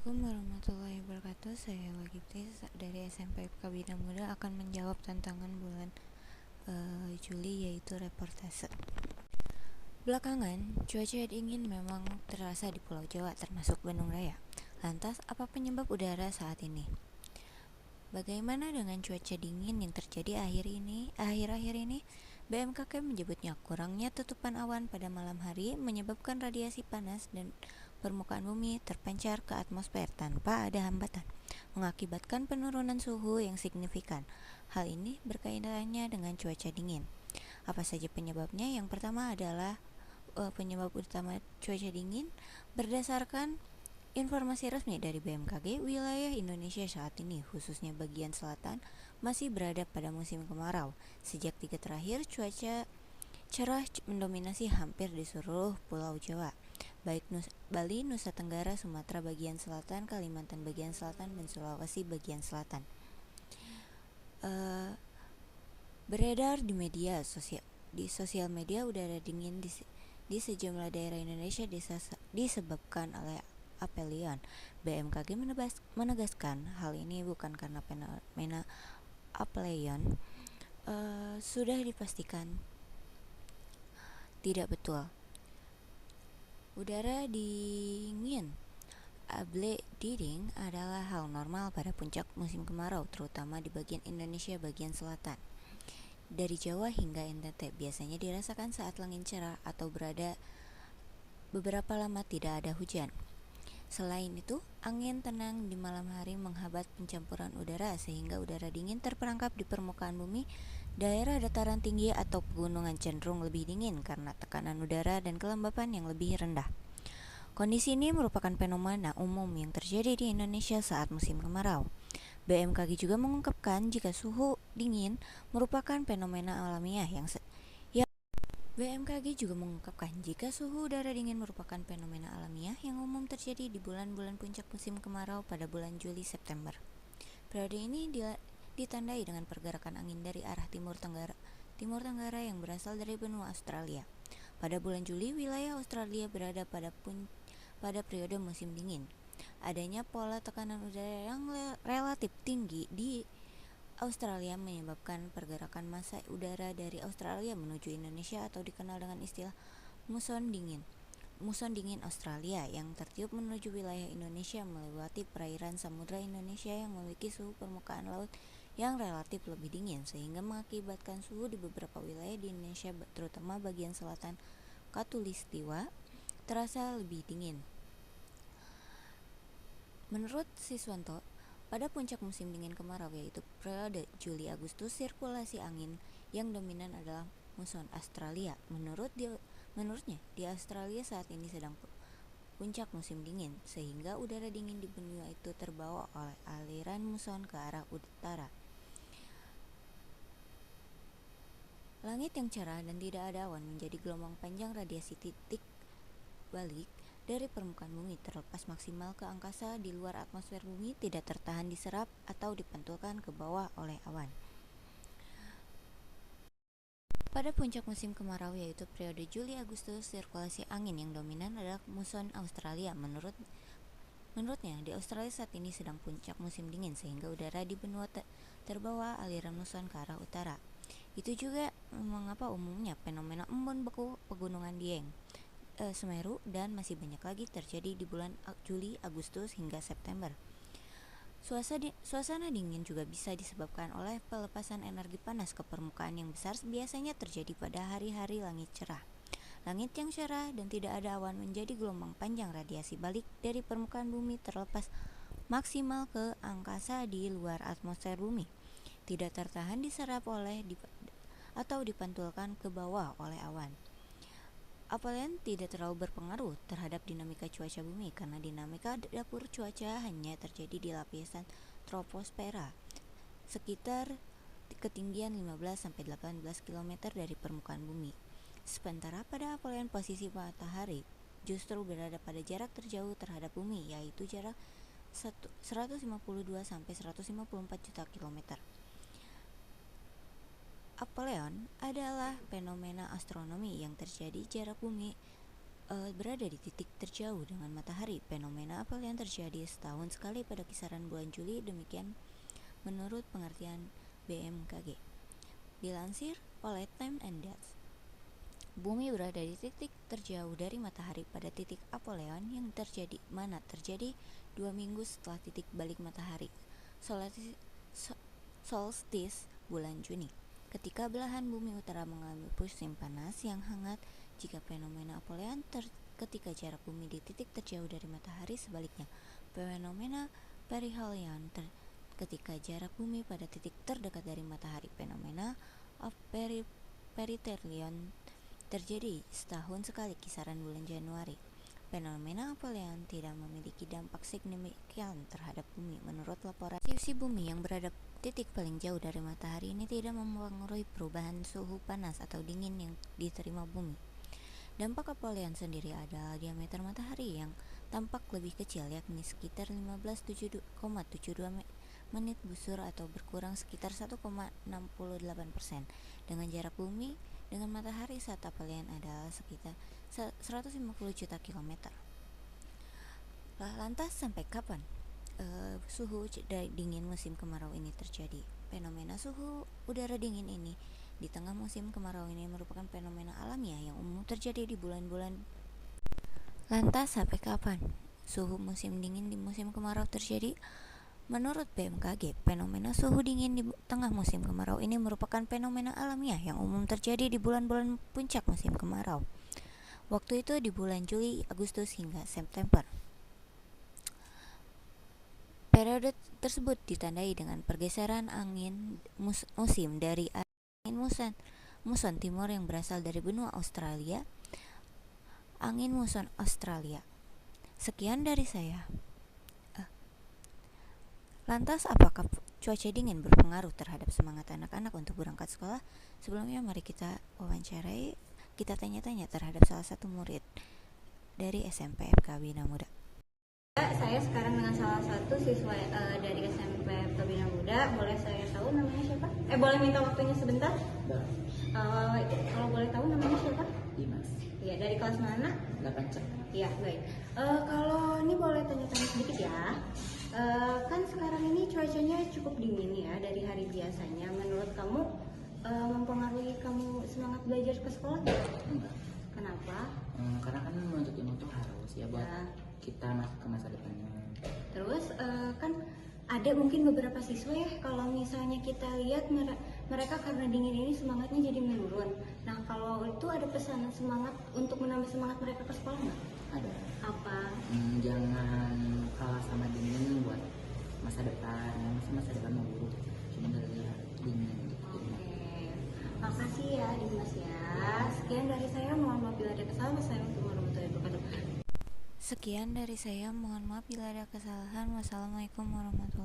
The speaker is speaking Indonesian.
Assalamualaikum warahmatullahi wabarakatuh. Saya Lagipti dari SMP FK Bina Muda akan menjawab tantangan bulan Juli, yaitu reportase. Belakangan, cuaca dingin memang terasa di Pulau Jawa termasuk Bandung Raya. Lantas, apa penyebab udara saat ini? Bagaimana dengan cuaca dingin yang terjadi akhir-akhir ini? BMKG menyebutnya kurangnya tutupan awan pada malam hari menyebabkan radiasi panas dan permukaan bumi terpancar ke atmosfer tanpa ada hambatan, mengakibatkan penurunan suhu yang signifikan. Hal ini berkaitannya dengan cuaca dingin. Apa saja penyebabnya? Yang pertama adalah penyebab utama cuaca dingin. Berdasarkan informasi resmi dari BMKG, wilayah Indonesia saat ini, khususnya bagian selatan, masih berada pada musim kemarau. Sejak 3 terakhir, cuaca cerah mendominasi hampir di seluruh Pulau Jawa, baik Bali, Nusa Tenggara, Sumatera bagian selatan, Kalimantan bagian selatan, dan Sulawesi bagian selatan. Beredar di sosial media, udara dingin di sejumlah daerah Indonesia disebabkan oleh apelion. BMKG menegaskan hal ini bukan karena fenomena apelion sudah dipastikan tidak betul. Udara dingin dingin adalah hal normal pada puncak musim kemarau, terutama di bagian Indonesia bagian selatan. Dari Jawa hingga NTT biasanya dirasakan saat langit cerah atau berada beberapa lama tidak ada hujan. Selain itu, angin tenang di malam hari menghambat pencampuran udara sehingga udara dingin terperangkap di permukaan bumi. Daerah dataran tinggi atau pegunungan cenderung lebih dingin karena tekanan udara dan kelembapan yang lebih rendah. Kondisi ini merupakan fenomena umum yang terjadi di Indonesia saat musim kemarau. BMKG juga mengungkapkan jika suhu dingin merupakan fenomena alamiah BMKG juga mengungkapkan jika suhu udara dingin merupakan fenomena alamiah yang umum terjadi di bulan-bulan puncak musim kemarau pada bulan Juli-September. Periode ini ditandai dengan pergerakan angin dari arah timur tenggara yang berasal dari benua Australia. Pada bulan Juli, wilayah Australia berada pada periode musim dingin. Adanya pola tekanan udara yang relatif tinggi di Australia menyebabkan pergerakan massa udara dari Australia menuju Indonesia atau dikenal dengan istilah muson dingin Australia yang tertiup menuju wilayah Indonesia melewati perairan Samudra Indonesia yang memiliki suhu permukaan laut yang relatif lebih dingin sehingga mengakibatkan suhu di beberapa wilayah di Indonesia terutama bagian selatan Khatulistiwa terasa lebih dingin. Menurut Siswanto, pada puncak musim dingin kemarau yaitu periode Juli-Agustus, sirkulasi angin yang dominan adalah muson Australia. Menurutnya, di Australia saat ini sedang puncak musim dingin, sehingga udara dingin di benua itu terbawa oleh aliran muson ke arah utara. Langit yang cerah dan tidak ada awan menjadi gelombang panjang radiasi titik balik dari permukaan bumi terlepas maksimal ke angkasa di luar atmosfer bumi tidak tertahan diserap atau dipantulkan ke bawah oleh awan. Pada puncak musim kemarau yaitu periode Juli-Agustus, sirkulasi angin yang dominan adalah muson Australia. Menurutnya, di Australia saat ini sedang puncak musim dingin sehingga udara di benua terbawa aliran muson ke arah utara. Itu juga mengapa umumnya fenomena embun beku, pegunungan Dieng, Semeru, dan masih banyak lagi terjadi di bulan Juli, Agustus, hingga September. Suasana dingin juga bisa disebabkan oleh pelepasan energi panas ke permukaan yang besar biasanya terjadi pada hari-hari langit cerah. Langit yang cerah dan tidak ada awan menjadi gelombang panjang radiasi balik dari permukaan bumi terlepas maksimal ke angkasa di luar atmosfer bumi. Tidak tertahan diserap atau dipantulkan ke bawah oleh awan. Apelion tidak terlalu berpengaruh terhadap dinamika cuaca bumi karena dinamika dapur cuaca hanya terjadi di lapisan troposfera sekitar ketinggian 15-18 km dari permukaan bumi. Sementara pada apelion posisi matahari justru berada pada jarak terjauh terhadap bumi yaitu jarak 152-154 juta kilometer. Apelion adalah fenomena astronomi yang terjadi jarak bumi berada di titik terjauh dengan matahari. Fenomena apel yang terjadi setahun sekali pada kisaran bulan Juli, demikian menurut pengertian BMKG. Dilansir oleh Time and Dates, bumi berada di titik terjauh dari matahari pada titik apoleon yang terjadi 2 minggu setelah titik balik matahari, solstice bulan Juni. Ketika belahan bumi utara mengalami musim panas yang hangat, jika fenomena apoleon ketika jarak bumi di titik terjauh dari matahari, sebaliknya fenomena perihelion ketika jarak bumi pada titik terdekat dari matahari. Fenomena perihelion terjadi setahun sekali kisaran bulan Januari. Fenomena apoleon tidak memiliki dampak signifikan terhadap bumi. Menurut laporan posisi bumi yang berada titik paling jauh dari matahari ini tidak mempengaruhi perubahan suhu panas atau dingin yang diterima bumi. Dampak apoleon sendiri adalah diameter matahari yang tampak lebih kecil, yakni sekitar 15,72 menit busur atau berkurang sekitar 1,68%, dengan jarak bumi dengan matahari saat apoleon adalah sekitar 150 juta kilometer. Lantas sampai kapan suhu dingin musim kemarau ini terjadi? Fenomena suhu udara dingin ini di tengah musim kemarau ini merupakan fenomena alamiah yang umum terjadi di bulan-bulan. Lantas sampai kapan suhu musim dingin di musim kemarau terjadi? Menurut BMKG, fenomena suhu dingin di tengah musim kemarau ini merupakan fenomena alamiah yang umum terjadi di bulan-bulan puncak musim kemarau. Waktu itu di bulan Juli, Agustus hingga September. Periode tersebut ditandai dengan pergeseran angin musim dari angin muson timur yang berasal dari benua Australia, angin muson Australia. Sekian dari saya. Lantas, apakah cuaca dingin berpengaruh terhadap semangat anak-anak untuk berangkat sekolah? Sebelumnya mari kita wawancarai, kita tanya-tanya terhadap salah satu murid dari SMP FK Bina Muda. Saya sekarang dengan salah satu siswa dari SMP FK Bina Muda. Boleh saya tahu namanya siapa? Boleh minta waktunya sebentar? Kalau boleh tahu namanya siapa? Dimas. Iya, dari kelas mana? 8C. Iya, baik. Kalau ini boleh tanya-tanya sedikit ya. Kan sekarang ini cuacanya cukup dingin ya dari hari biasanya. Menurut kamu mempengaruhi kamu semangat belajar ke sekolah nggak? Enggak. Kenapa? Karena kan menuntut ilmu itu harus ya buat kita masuk ke masa depannya. Terus kan ada mungkin beberapa siswa ya, kalau misalnya kita lihat mereka karena dingin ini semangatnya jadi menurun. Nah, kalau itu ada pesan semangat untuk menambah semangat mereka ke sekolah nggak? Ada. Apa? Jangan kalah sama dingin buat masa depan. Masa depan mau buruk cuma dari dingin gitu. Oke. Makasih ya Dimas ya. Sekian dari saya, mohon maaf bila ada kesalahan. Wassalamualaikum warahmatullahi wabarakatuh. Sekian dari saya, mohon maaf bila ada kesalahan. Wassalamualaikum warahmatullahi wabarakatuh.